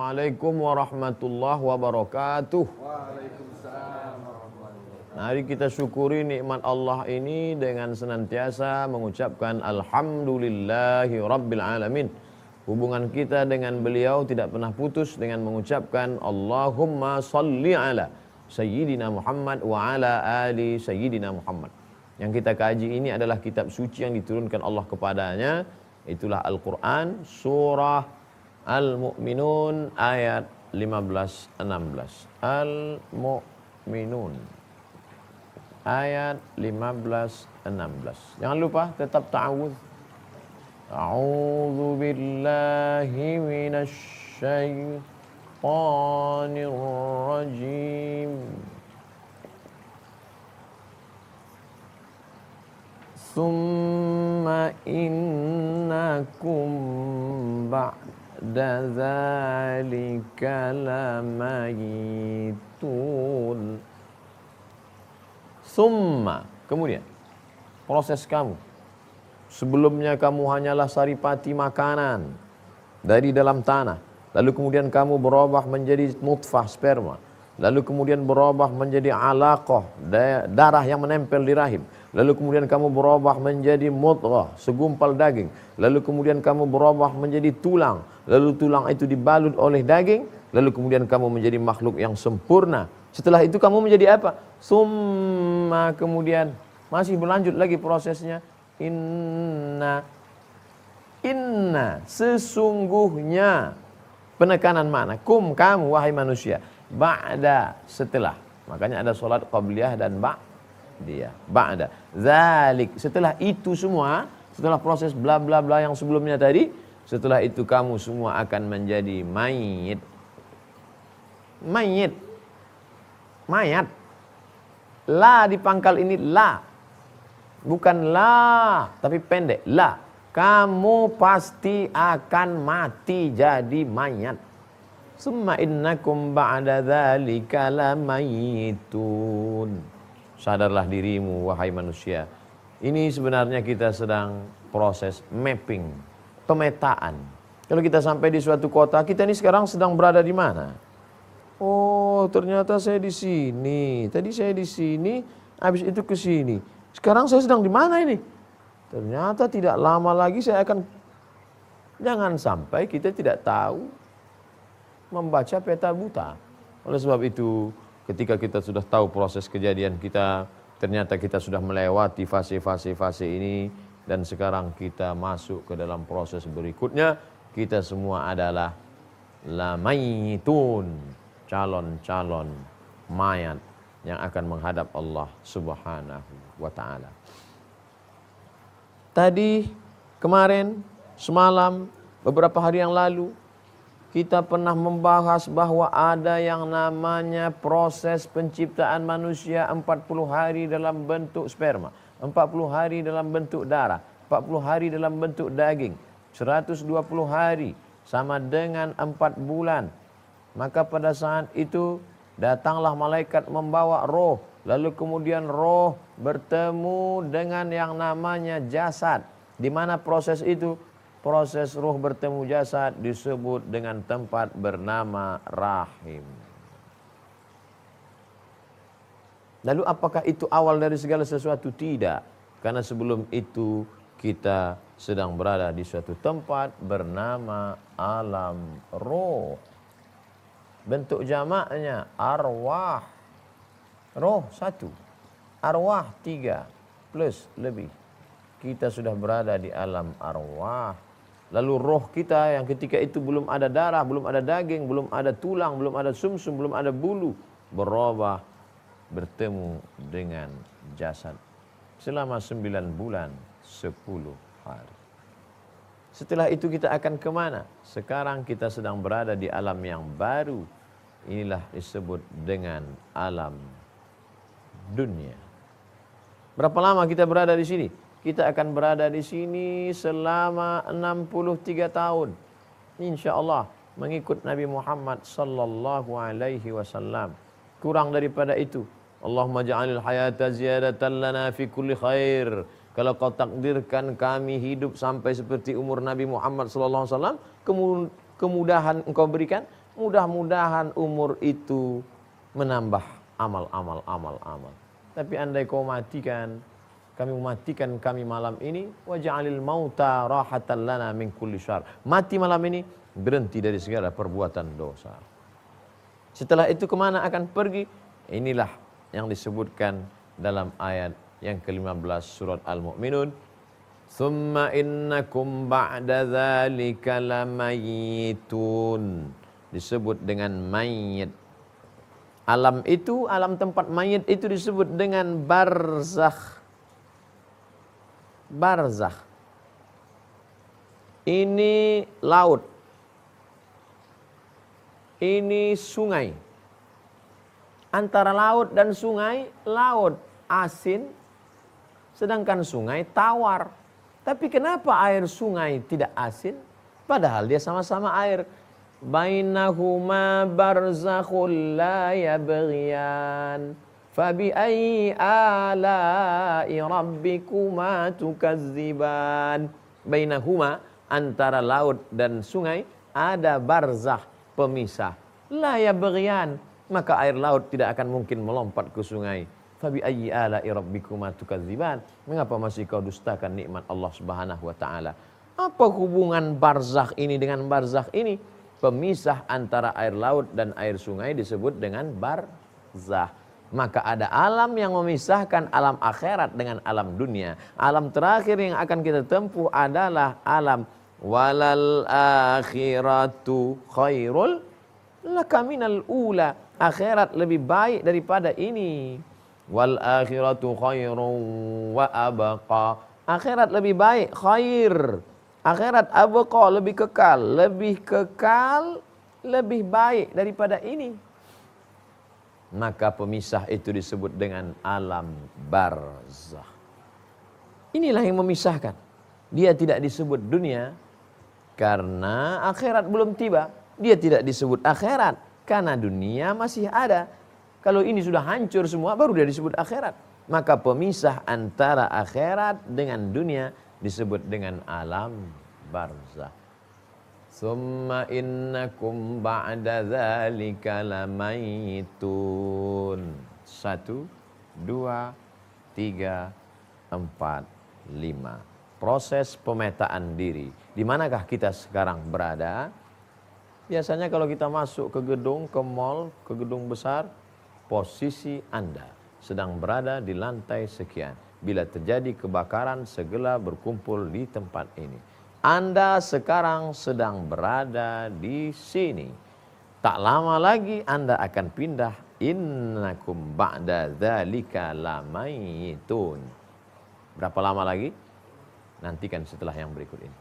Assalamualaikum warahmatullahi wabarakatuh. Waalaikumsalam warahmatullahi wabarakatuh. Mari kita syukuri nikmat Allah ini dengan senantiasa mengucapkan Alhamdulillahi Rabbil Alamin. Hubungan kita dengan beliau tidak pernah putus dengan mengucapkan Allahumma salli ala Sayyidina Muhammad wa ala ali Sayyidina Muhammad. Yang kita kaji ini adalah kitab suci yang diturunkan Allah kepadanya. Itulah Al-Quran, surah Al-Mu'minun ayat 15-16. Al-Mu'minun ayat 15-16. Jangan lupa tetap ta'awudz. A'udzu billahi minasy syaithanir rajim. Summa innakum ba'da dzalika lamayitun. Summa, kemudian proses kamu. Sebelumnya kamu hanyalah saripati makanan dari dalam tanah. Lalu kemudian kamu berubah menjadi nutfah sperma. Lalu kemudian berubah menjadi alaqah, darah yang menempel di rahim. Lalu kemudian kamu berubah menjadi mudghah, segumpal daging. Lalu kemudian kamu berubah menjadi tulang. Lalu tulang itu dibalut oleh daging. Lalu kemudian kamu menjadi makhluk yang sempurna. Setelah itu kamu menjadi apa? Summa, kemudian masih berlanjut lagi prosesnya. Inna, sesungguhnya. Penekanan mana? Kum, kamu wahai manusia. Ba'da, setelah. Makanya ada solat qabliyah dan ba'diyah. Ba'da, zalik, setelah itu semua, setelah proses bla bla bla yang sebelumnya tadi, setelah itu kamu semua akan menjadi mayit. Mayit, mayat. La di pangkal ini la, bukan la tapi pendek, la. Kamu pasti akan mati jadi mayat. Summa innakum ba'da dzalika lamayitun. Sadarlah dirimu wahai manusia. Ini sebenarnya kita sedang proses mapping, pemetaan. Kalau kita sampai di suatu kota, kita ini sekarang sedang berada di mana? Oh, ternyata saya di sini. Tadi saya di sini, habis itu ke sini. Sekarang saya sedang di mana ini? Ternyata tidak lama lagi saya akan. Jangan sampai kita tidak tahu membaca peta buta. Oleh sebab itu, ketika kita sudah tahu proses kejadian kita, ternyata kita sudah melewati fase-fase ini, dan sekarang kita masuk ke dalam proses berikutnya. Kita semua adalah lamayitun, calon-calon mayat yang akan menghadap Allah Subhanahu wa ta'ala. Tadi, kemarin, semalam, beberapa hari yang lalu, kita pernah membahas bahwa ada yang namanya proses penciptaan manusia 40 hari dalam bentuk sperma, 40 hari dalam bentuk darah, 40 hari dalam bentuk daging, 120 hari sama dengan 4 bulan. Maka pada saat itu datanglah malaikat membawa roh, lalu kemudian roh bertemu dengan yang namanya jasad. Di mana proses itu? Proses ruh bertemu jasad disebut dengan tempat bernama rahim. Lalu apakah itu awal dari segala sesuatu? Tidak. Karena sebelum itu kita sedang berada di suatu tempat bernama alam roh. Bentuk jamaknya arwah. Roh 1, arwah 3 plus lebih. Kita sudah berada di alam arwah. Lalu roh kita yang ketika itu belum ada darah, belum ada daging, belum ada tulang, belum ada sumsum, belum ada bulu, berubah bertemu dengan jasad selama 9 bulan 10 hari. Setelah itu kita akan kemana? Sekarang kita sedang berada di alam yang baru. Inilah disebut dengan alam dunia. Berapa lama kita berada di sini? Kita akan berada di sini selama 63 tahun. Insyaallah mengikut Nabi Muhammad sallallahu alaihi wasallam. Kurang daripada itu. Allahumma ja'alil hayata ziyadatan lana fi kulli khair. Kalau kau takdirkan kami hidup sampai seperti umur Nabi Muhammad sallallahu alaihi wasallam, kemudahan engkau berikan, Mudah-mudahan umur itu menambah amal. Tapi andai kau matikan, kami mematikan kami malam ini, waj'alil mauta rahatan lana min kulli syarr. Mati malam ini berhenti dari segala perbuatan dosa. Setelah itu kemana akan pergi? Inilah yang disebutkan dalam ayat yang ke-15 surat Al-Mu'minun. Tsumma innakum ba'da dzalika lamayitun. Disebut dengan mayit. Alam itu, alam tempat mayit itu disebut dengan barzakh. Barzakh. Ini laut. Ini sungai. Antara laut dan sungai, laut asin, sedangkan sungai tawar. Tapi kenapa air sungai tidak asin? Padahal dia sama-sama air. Bainahuma barzakhul la yabghiyan. Fabi ayyi ala'i rabbikuma tukazziban. Bainahuma, antara laut dan sungai ada barzakh, pemisah. La yabghiyan, maka air laut tidak akan mungkin melompat ke sungai. Fabi ayyi ala'i rabbikuma tukadziban. Mengapa masih kau dustakan nikmat Allah Subhanahu wa taala? Apa hubungan barzakh ini dengan barzakh ini? Pemisah antara air laut dan air sungai disebut dengan barzakh. Maka ada alam yang memisahkan alam akhirat dengan alam dunia. Alam terakhir yang akan kita tempuh adalah alam walal akhiratu khairul laka minal ula. Akhirat lebih baik daripada ini. Wal akhiratu khairun wa abqa. Akhirat lebih baik, khair. Akhirat abqa, lebih kekal, lebih baik daripada ini. Maka pemisah itu disebut dengan alam barzakh. Inilah yang memisahkan. Dia tidak disebut dunia karena akhirat belum tiba. Dia tidak disebut akhirat karena dunia masih ada. Kalau ini sudah hancur semua, baru dia disebut akhirat. Maka pemisah antara akhirat dengan dunia disebut dengan alam barzakh. Summa innakum ba'da dzalika lamayitun. 1, 2, 3, 4, 5. Proses pemetaan diri. Di manakah kita sekarang berada? Biasanya kalau kita masuk ke gedung, ke mall, ke gedung besar, posisi Anda sedang berada di lantai sekian. Bila terjadi kebakaran, segera berkumpul di tempat ini. Anda sekarang sedang berada di sini. Tak lama lagi Anda akan pindah. Innakum ba'da dzalika lamayitun. Berapa lama lagi? Nantikan setelah yang berikut ini.